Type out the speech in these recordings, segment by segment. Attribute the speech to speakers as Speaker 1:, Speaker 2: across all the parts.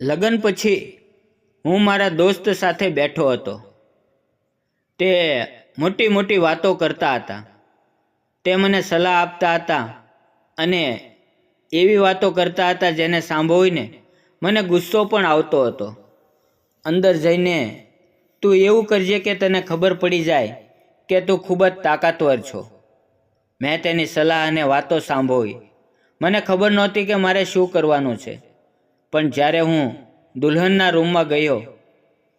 Speaker 1: લગ્ન પછી હું મારા દોસ્ત સાથે બેઠો હતો. તે મોટી મોટી વાતો કરતા હતા. તે મને સલાહ આપતા હતા અને એવી વાતો કરતા હતા જેને સાંભળીને મને ગુસ્સો પણ આવતો હતો. અંદર જઈને તું એવું કરજે કે તને ખબર પડી જાય કે તું ખૂબ જ તાકાતવર છો. મેં તેની સલાહ અને વાતો સાંભળી. મને ખબર નહોતી કે મારે શું કરવાનું છે. પણ જ્યારે હું દુલ્હનના રૂમમાં ગયો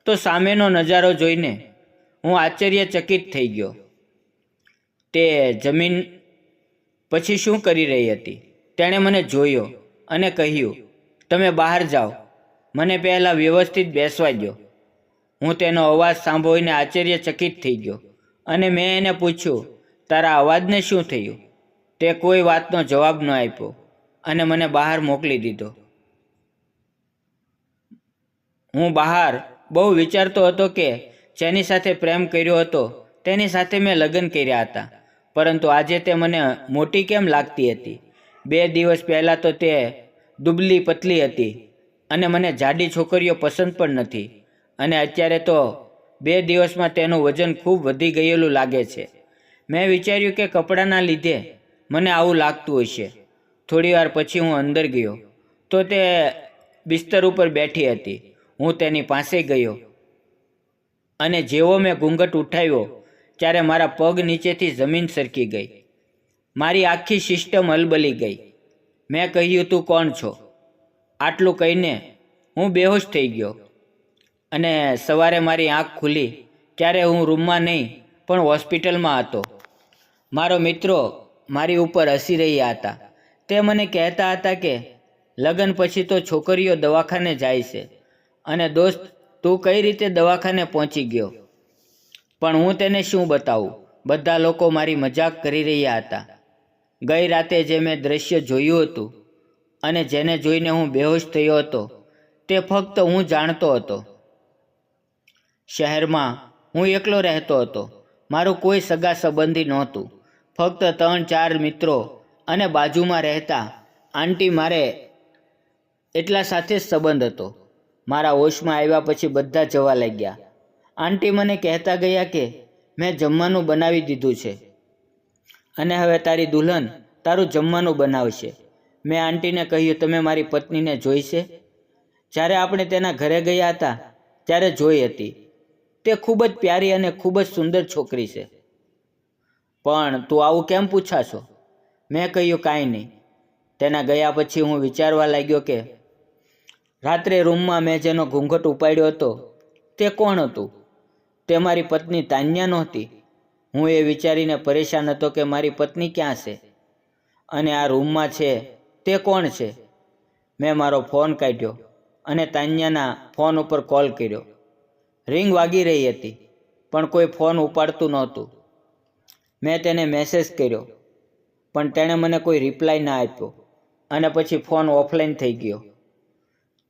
Speaker 1: તો સામેનો નજારો જોઈને હું આશ્ચર્યચકિત થઈ ગયો. તે જમીન પછી શું કરી રહી હતી. તેણે મને જોયો અને કહ્યું, તમે બહાર જાઓ, મને પહેલાં વ્યવસ્થિત બેસવા દો. હું તેનો અવાજ સાંભળીને આશ્ચર્યચકિત થઈ ગયો અને મેં એને પૂછ્યું, તારા અવાજને શું થયું? તે કોઈ વાતનો જવાબ ન આપ્યો અને મને બહાર મોકલી દીધો. હું બહાર બહુ વિચારતો હતો કે જેની સાથે પ્રેમ કર્યો હતો તેની સાથે મેં લગ્ન કર્યા હતા, પરંતુ આજે તે મને મોટી કેમ લાગતી હતી. 2 દિવસ પહેલાં તો તે દુબળી પતલી હતી અને મને જાડી છોકરીઓ પસંદ પણ નથી, અને અત્યારે તો 2 દિવસમાં તેનું વજન ખૂબ વધી ગયેલું લાગે છે. મેં વિચાર્યું કે કપડાના લીધે મને આવું લાગતું હશે. થોડી વાર પછી હું અંદર ગયો તો તે બિસ્તર ઉપર બેઠી હતી. હું તેની પાસે ગયો અને જેવો મેં ઘૂંઘટ ઉઠાવ્યો ત્યારે મારા પગ નીચેથી જમીન સરકી ગઈ. મારી આખી સિસ્ટમ હલબલી ગઈ. મેં કહ્યું, તું કોણ છો? આટલું કહીને હું બેહોશ થઈ ગયો અને સવારે મારી આંખ ખુલી ત્યારે હું રૂમમાં નહીં પણ હોસ્પિટલમાં હતો. મારો મિત્રો મારી ઉપર હસી રહ્યા હતા. તે મને કહેતા હતા કે લગ્ન પછી તો છોકરીઓ દવાખાને જાય છે અને દોસ્ત, તું કઈ રીતે દવાખાને પહોંચી ગયો? પણ હું તેને શું બતાવું? બધા લોકો મારી મજાક કરી રહ્યા હતા. ગઈ રાતે જે મેં દ્રશ્ય જોયું હતું અને જેને જોઈને હું બેહોશ થયો હતો તે ફક્ત હું જાણતો હતો. શહેરમાં હું એકલો રહેતો હતો. મારું કોઈ સગા સંબંધી નહોતું. ફક્ત 3-4 મિત્રો અને બાજુમાં રહેતા આંટી, મારે એટલા સાથે જ સંબંધ હતો. મારા હોશમાં આવ્યા પછી બધા જવા લાગ્યા. આંટી મને કહેતા ગયા કે મેં જમવાનું બનાવી દીધું છે અને હવે તારી દુલ્હન તારું જમવાનું બનાવશે. મેં આંટીને કહ્યું, તમે મારી પત્નીને જોઈ છે? જ્યારે આપણે તેના ઘરે ગયા હતા ત્યારે જોઈ હતી. તે ખૂબ જ પ્યારી અને ખૂબ જ સુંદર છોકરી છે. પણ તું આવું કેમ પૂછાશો? મેં કહ્યું, કાંઈ નહીં. તેના ગયા પછી હું વિચારવા લાગ્યો કે રાત્રે રૂમમાં મેં જેનો ઘૂંઘટ ઉપાડ્યો હતો તે કોણ હતું? તે મારી પત્ની તાન્યા નહોતી. હું એ વિચારીને પરેશાન હતો કે મારી પત્ની ક્યાં છે અને આ રૂમમાં છે તે કોણ છે. મેં મારો ફોન કાઢ્યો અને તાન્યાના ફોન ઉપર કોલ કર્યો. રિંગ વાગી રહી હતી પણ કોઈ ફોન ઉપાડતું નહોતું. મેં તેને મેસેજ કર્યો પણ તેણે મને કોઈ રિપ્લાય ના આપ્યો અને પછી ફોન ઓફલાઈન થઈ ગયો.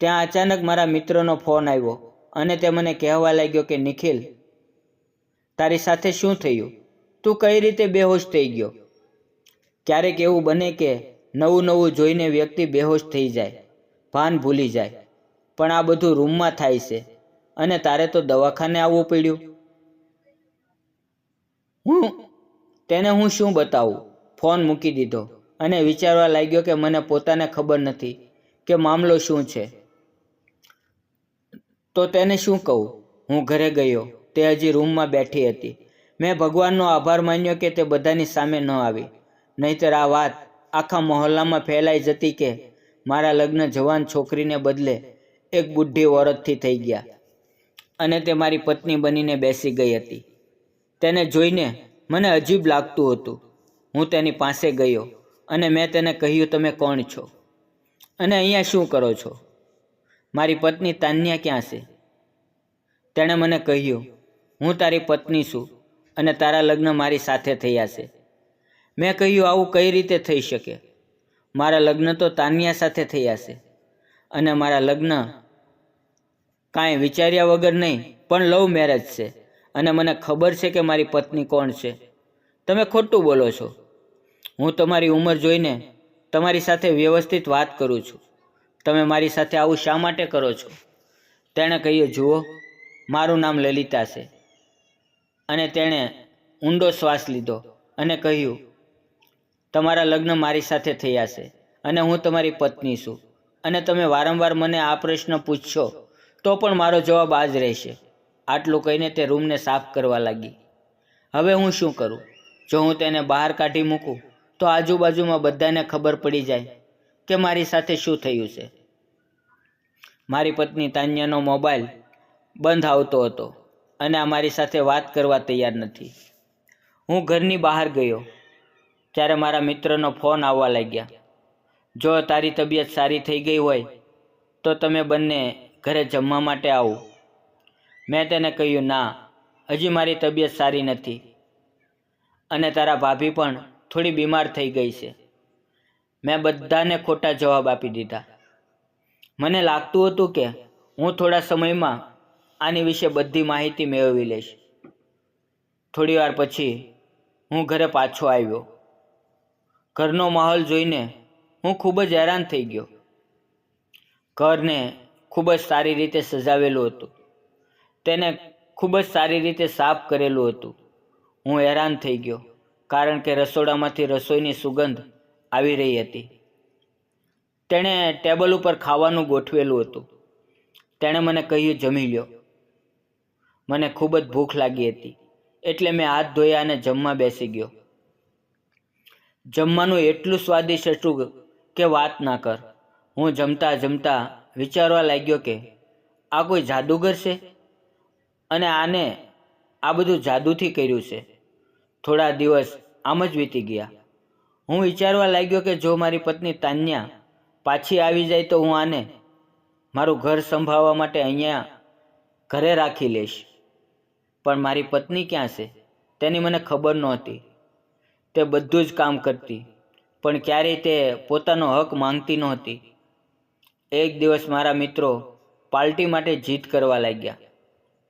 Speaker 1: ત્યાં અચાનક મારા મિત્રનો ફોન આવ્યો અને તે મને કહેવા લાગ્યો કે નિખિલ, તારી સાથે શું થયું? તું કઈ રીતે બેહોશ થઈ ગયો? ક્યારેક એવું બને કે નવું નવું જોઈને વ્યક્તિ બેહોશ થઈ જાય, ભાન ભૂલી જાય. પણ આ બધું રૂમમાં થાય છે અને તારે તો દવાખાને આવવું પડ્યું. હું શું બતાવું? ફોન મૂકી દીધો અને વિચારવા લાગ્યો કે મને પોતાને ખબર નથી કે મામલો શું છે. તો તેને શું કહું? હું ઘરે ગયો. તે હજી રૂમમાં બેઠી હતી. મેં ભગવાનનો આભાર માન્યો કે તે બધાની સામે ન આવી, નહીંતર આ વાત આખા મહોલ્લામાં ફેલાઈ જતી કે મારા લગ્ન જવાન છોકરીને બદલે એક બુઢી ઓરતથી થઈ ગયા અને તે મારી પત્ની બનીને બેસી ગઈ હતી. તેને જોઈને મને અજીબ લાગતું હતું. હું તેની પાસે ગયો અને મેં તેને કહ્યું, તમે કોણ છો અને અહીંયા શું કરો છો? મારી પત્ની તાન્યા ક્યાં છે? તેણે મને કહ્યું, હું તારી પત્ની છું અને તારા લગ્ન મારી સાથે થયા છે. મેં કહ્યું, આવું કઈ રીતે થઈ શકે? મારા લગ્ન તો તાન્યા સાથે થયા છે અને મારા લગ્ન કાંઈ વિચાર્યા વગર નહીં પણ લવ મેરેજ છે અને મને ખબર છે કે મારી પત્ની કોણ છે. તમે ખોટું બોલો છો. હું તમારી ઉંમર જોઈને તમારી સાથે વ્યવસ્થિત વાત કરું છું. તમે મારી સાથે આવું શા માટે કરો છો? તેણે કહ્યું, જુઓ, મારું નામ લલિતા છે. અને તેણે ઊંડો શ્વાસ લીધો અને કહ્યું, તમારા લગ્ન મારી સાથે થયા છે અને હું તમારી પત્ની છું. અને તમે વારંવાર મને આ પ્રશ્ન પૂછશો તો પણ મારો જવાબ આ જ રહેશે. આટલું કહીને તે રૂમને સાફ કરવા લાગી. હવે હું શું કરું? જો હું તેને બહાર કાઢી મૂકું તો આજુબાજુમાં બધાને ખબર પડી જાય કે મારી સાથે શું થયું છે. મારી પત્ની તાન્યાનો મોબાઈલ બંધ આવતો હતો અને આ મારી સાથે વાત કરવા તૈયાર નથી. હું ઘરની બહાર ગયો ત્યારે મારા મિત્રનો ફોન આવવા લાગ્યા. જો તારી તબિયત સારી થઈ ગઈ હોય તો તમે બંને ઘરે જમવા માટે આવો. મેં તેને કહ્યું, ના, હજી મારી તબિયત સારી નથી અને તારા ભાભી પણ થોડી બીમાર થઈ ગઈ છે. મેં બધાને ખોટા જવાબ આપી દીધા. મને લાગતું હતું કે હું થોડા સમયમાં આની વિશે બધી માહિતી મેળવી લઈશ. થોડી વાર પછી હું ઘરે પાછો આવ્યો. ઘરનો માહોલ જોઈને હું ખૂબ જ હેરાન થઈ ગયો. ઘરને ખૂબ જ સારી રીતે સજાવેલું હતું. તેને ખૂબ જ સારી રીતે સાફ કરેલું હતું. હું હેરાન થઈ ગયો કારણ કે રસોડામાંથી રસોઈની સુગંધ આવી રહી હતી. તેણે ટેબલ ઉપર ખાવાનું ગોઠવેલું હતું. તેણે મને કહ્યું, જમી લ્યો. મને ખૂબ જ ભૂખ લાગી હતી એટલે મેં હાથ ધોયા અને જમવા બેસી ગયો. જમવાનું એટલું સ્વાદિષ્ટ હતું કે વાત ના કર. હું જમતા જમતા વિચારવા લાગ્યો કે આ કોઈ જાદુગર છે અને આને આ બધું જાદુથી કર્યું છે. થોડા દિવસ આમ જ વીતી ગયા. હું વિચારવા લાગ્યો કે જો મારી પત્ની તાન્યા પાછી આવી જાય તો હું આને મારું ઘર સંભાળવા માટે અહીંયા ઘરે રાખી લઈશ. પણ મારી પત્ની ક્યાં છે તેની મને ખબર નહોતી. તે બધું જ કામ કરતી પણ ક્યારેય તે પોતાનો હક માંગતી નહોતી. એક દિવસ મારા મિત્રો પાર્ટી માટે જીદ કરવા લાગ્યા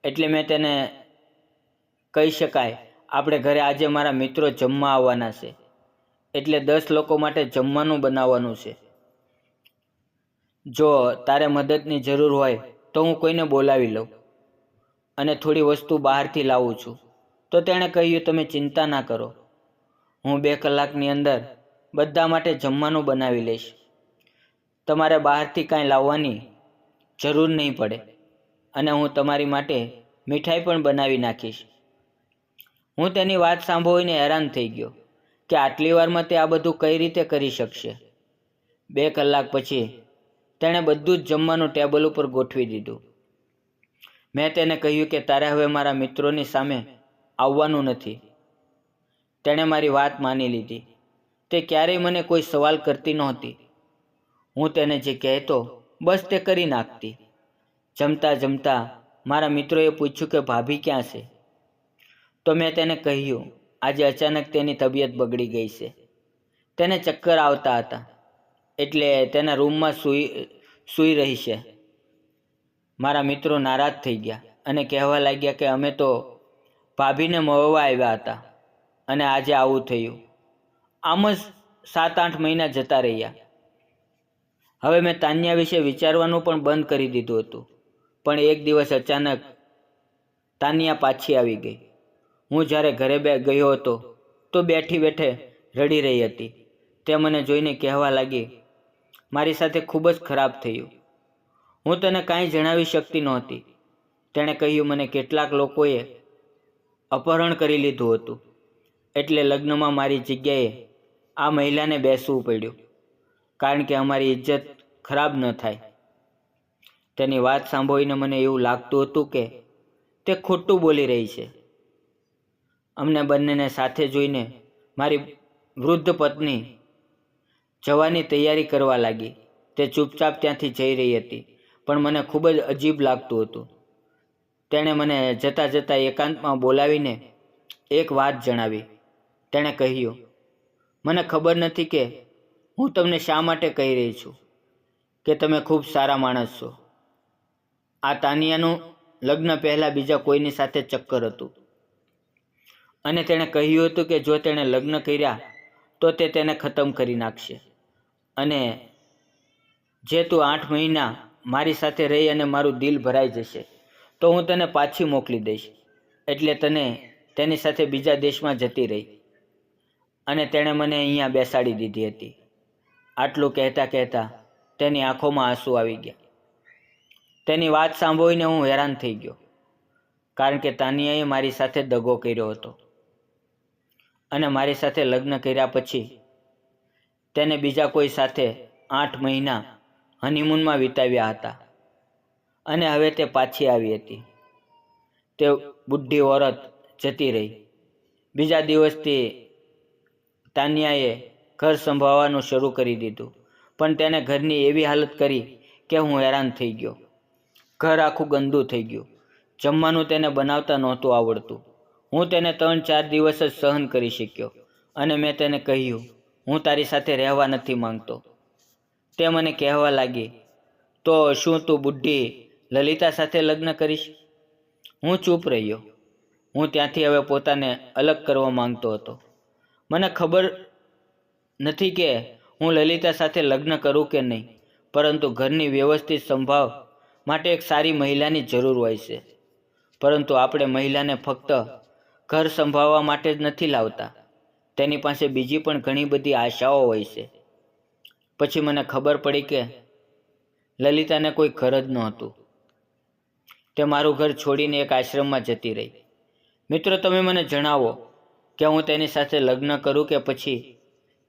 Speaker 1: એટલે મેં તેને કહી શકાય આપણે ઘરે આજે મારા મિત્રો જમવા આવવાના છે એટલે 10 લોકો માટે જમવાનું બનાવવાનું છે. જો તારે મદદની જરૂર હોય તો હું કોઈને બોલાવી લઉં અને થોડી વસ્તુ બહારથી લાવું છું. તો તેણે કહ્યું, તમે ચિંતા ના કરો, હું 2 કલાકની અંદર બધા માટે જમવાનું બનાવી લઈશ. તમારે બહારથી કાંઈ લાવવાની જરૂર નહીં પડે અને હું તમારી માટે મીઠાઈ પણ બનાવી નાખીશ. હું તેની વાત સાંભળીને હેરાન થઈ ગયો કે આટલી વારમાં તે આ બધું કઈ રીતે કરી શકશે. 2 કલાક પછી તેણે બધું જ જમવાનું ટેબલ ઉપર ગોઠવી દીધું. મેં તેને કહ્યું કે તારે હવે મારા મિત્રોની સામે આવવાનું નથી. તેણે મારી વાત માની લીધી. તે ક્યારેય મને કોઈ સવાલ કરતી નહોતી. હું તેને જે કહેતો બસ તે કરી નાખતી. જમતા જમતા મારા મિત્રોએ પૂછ્યું કે ભાભી ક્યાં છે? તો મેં તેને કહ્યું, આજે અચાનક તેની તબિયત બગડી ગઈ છે. તેને ચક્કર આવતા હતા એટલે તેના રૂમમાં સૂઈ રહી છે. મારા મિત્રો નારાજ થઈ ગયા અને કહેવા લાગ્યા કે અમે તો ભાભીને મળવા આવ્યા હતા અને આજે આવું થયું. આમ જ 7-8 મહિના જતા રહ્યા. હવે મેં તાન્યા વિશે વિચારવાનું પણ બંધ કરી દીધું હતું. પણ એક દિવસ અચાનક તાન્યા પાછી આવી ગઈ. હું જ્યારે ઘરે ગયો હતો તો બેઠી બેઠે રડી રહી હતી. તે મને જોઈને કહેવા લાગી, મારી સાથે ખૂબ જ ખરાબ થયું. હું તને કાંઈ જણાવી શકતી નહોતી. તેણે કહ્યું, મને કેટલાક લોકોએ અપહરણ કરી લીધું હતું એટલે લગ્નમાં મારી જગ્યાએ આ મહિલાને બેસવું પડ્યું કારણ કે અમારી ઇજ્જત ખરાબ ન થાય. તેની વાત સાંભળીને મને એવું લાગતું હતું કે તે ખોટું બોલી રહી છે. અમને બંનેને સાથે જોઈને મારી વૃદ્ધ પત્ની જવાની તૈયારી કરવા લાગી. તે ચૂપચાપ ત્યાંથી જઈ રહી હતી પણ મને ખૂબ જ અજીબ લાગતું હતું. તેણે મને જતાં જતાં એકાંતમાં બોલાવીને એક વાત જણાવી. તેણે કહ્યું, મને ખબર નથી કે હું તમને શા માટે કહી રહી છું કે તમે ખૂબ સારા માણસ છો. આ તાનિયાનું લગ્ન પહેલાં બીજા કોઈની સાથે ચક્કર હતું અને તેણે કહ્યું હતું કે જો તેણે લગ્ન કર્યા તો તે તેને ખતમ કરી નાખશે અને જે તું 8 મહિના મારી સાથે રહી અને મારું દિલ ભરાઈ જશે તો હું તને પાછી મોકલી દઈશ. એટલે તને તેની સાથે બીજા દેશમાં જતી રહી અને તેણે મને અહીંયા બેસાડી દીધી હતી. આટલું કહેતા કહેતા તેની આંખોમાં આંસુ આવી ગયા. તેની વાત સાંભળીને હું હેરાન થઈ ગયો, કારણ કે તાનિયાએ મારી સાથે દગો કર્યો હતો અને મારી સાથે લગ્ન કર્યા પછી તેને બીજા કોઈ સાથે 8 મહિના હનીમૂનમાં વિતાવ્યા હતા અને હવે તે પાછી આવી હતી. તે બુઢી ઓરત જતી રહી. બીજા દિવસથી તાનિયાએ ઘર સંભાળવાનું શરૂ કરી દીધું, પણ તેને ઘરની એવી હાલત કરી કે હું હેરાન થઈ ગયો. ઘર આખું ગંદુ થઈ ગયું. જમવાનું તેને બનાવતા નહોતું આવડતું. હું તેને 3-4 દિવસ જ સહન કરી શક્યો અને મેં તેને કહ્યું, હું તારી સાથે રહેવા નથી માંગતો. તે મને કહેવા લાગી, તો શું તું બુઢી લલિતા સાથે લગ્ન કરીશ? હું ચૂપ રહ્યો. હું ત્યાંથી હવે પોતાને અલગ કરવા માંગતો હતો. મને ખબર નથી કે હું લલિતા સાથે લગ્ન કરું કે નહીં, પરંતુ ઘરની વ્યવસ્થિત સંભાળ માટે એક સારી મહિલાની જરૂર હોય છે. પરંતુ આપણે મહિલાને ફક્ત ઘર સંભાળવા માટે જ નથી લાવતા. તેની પાસે બીજી પણ ઘણી બધી આશાઓ હોય છે. પછી મને ખબર પડી કે લલિતાને કોઈ ઘર જ નહોતું. તે મારું ઘર છોડીને એક આશ્રમમાં જતી રહી. મિત્રો, તમે મને જણાવો કે હું તેની સાથે લગ્ન કરું કે પછી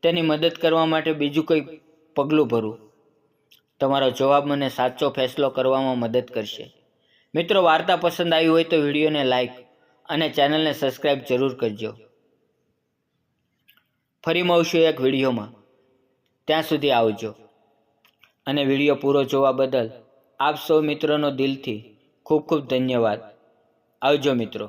Speaker 1: તેની મદદ કરવા માટે બીજું કોઈ પગલું ભરું. તમારો જવાબ મને સાચો ફેસલો કરવામાં મદદ કરશે. મિત્રો, વાર્તા પસંદ આવી હોય તો વિડીયોને લાઈક અને ચેનલને સબસ્ક્રાઈબ જરૂર કરજો. ફરી મળશું એક વિડીયોમાં. ત્યાં સુધી આવજો. અને વિડીયો પૂરો જોવા બદલ આપ સૌ મિત્રોનો દિલથી ખૂબ ખૂબ ધન્યવાદ. આવજો મિત્રો.